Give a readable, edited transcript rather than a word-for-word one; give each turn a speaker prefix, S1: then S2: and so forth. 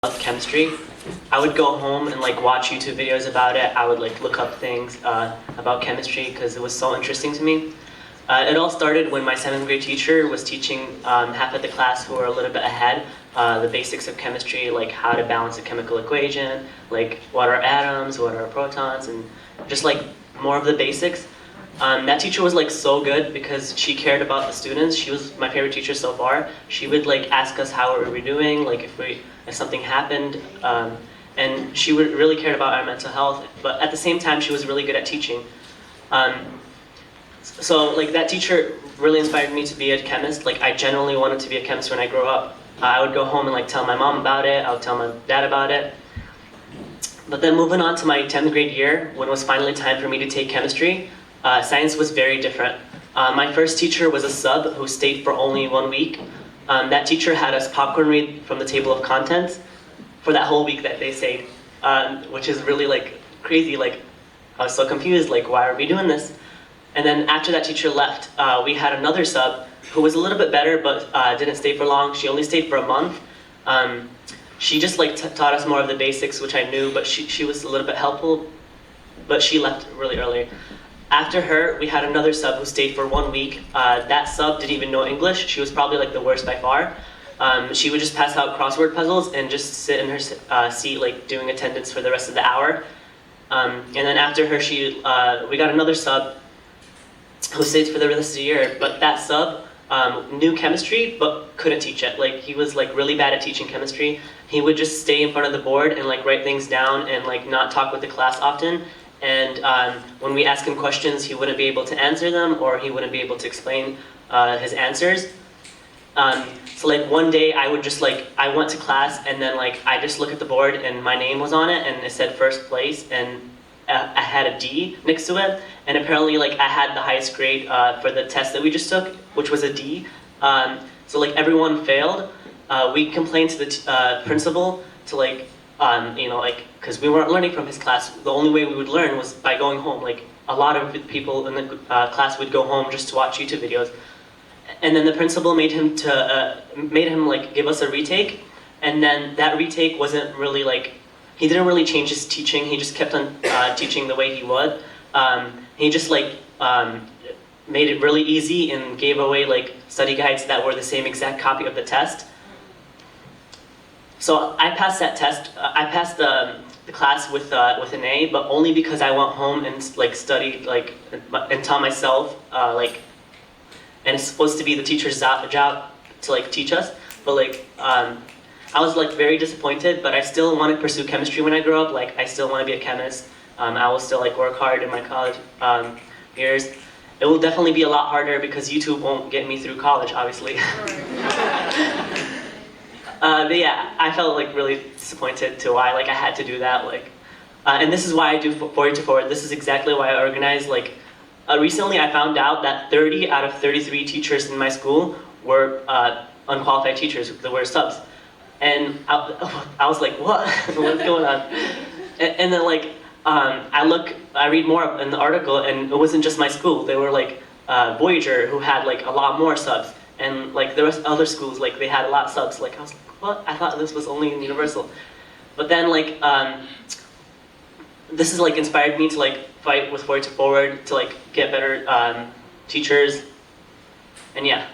S1: Love chemistry. I would go home and like watch YouTube videos about it. I would like look up things about chemistry because it was so interesting to me. It all started when my 7th grade teacher was teaching half of the class who were a little bit ahead the basics of chemistry, like how to balance a chemical equation, like what are atoms, what are protons, and just like more of the basics. That teacher was like so good because she cared about the students. She was my favorite teacher so far. She would like ask us how we were doing, like if something happened, and she would really cared about our mental health. But at the same time, she was really good at teaching. So like that teacher really inspired me to be a chemist. Like I genuinely wanted to be a chemist when I grew up. I would go home and like tell my mom about it. I would tell my dad about it. But then moving on to my 10th grade year, when it was finally time for me to take chemistry, science was very different. My first teacher was a sub who stayed for only 1 week. That teacher had us popcorn read from the table of contents for that whole week that they stayed, which is really like crazy. Like I was so confused, like why are we doing this? And then after that teacher left, we had another sub who was a little bit better, but didn't stay for long. She only stayed for a month. She just like taught us more of the basics, which I knew, but she was a little bit helpful, but she left really early. After her, we had another sub who stayed for 1 week. That sub didn't even know English. She was probably like the worst by far. She would just pass out crossword puzzles and just sit in her seat like doing attendance for the rest of the hour. And then after her, we got another sub who stayed for the rest of the year. But that sub knew chemistry but couldn't teach it. Like he was like really bad at teaching chemistry. He would just stay in front of the board and like write things down and like not talk with the class often. And when we asked him questions, he wouldn't be able to answer them, or he wouldn't be able to explain his answers. So like one day I would just like, I went to class and then like I just look at the board and my name was on it and it said first place and I had a D next to it. And apparently like I had the highest grade for the test that we just took, which was a D. So like everyone failed. We complained to the principal to like, like, because we weren't learning from his class. The only way we would learn was by going home. Like, a lot of people in the class would go home just to watch YouTube videos. And then the principal made him like give us a retake. And then that retake wasn't really like, he didn't really change his teaching. He just kept on teaching the way he would. He just like made it really easy and gave away like study guides that were the same exact copy of the test. So I passed that test. I passed the class with an A, but only because I went home and like studied like and taught myself like, and it's supposed to be the teacher's job to like teach us. But like I was like very disappointed, but I still want to pursue chemistry when I grow up. Like I still want to be a chemist. I will still like work hard in my college years. It will definitely be a lot harder because YouTube won't get me through college, obviously. But yeah, I felt like really disappointed to why like I had to do that. Like, and this is why I do Forward to Forward. This is exactly why I organize. Like, recently I found out that 30 out of 33 teachers in my school were unqualified teachers. They were subs, and I was like, what? What's going on? And then like I read more in the article, and it wasn't just my school. They were like Voyager, who had like a lot more subs. And like there was other schools, like they had a lot of subs. Like I was like, what? I thought this was only in Universal. But then like, this has like inspired me to like fight with Forward to Forward to like get better teachers. And yeah.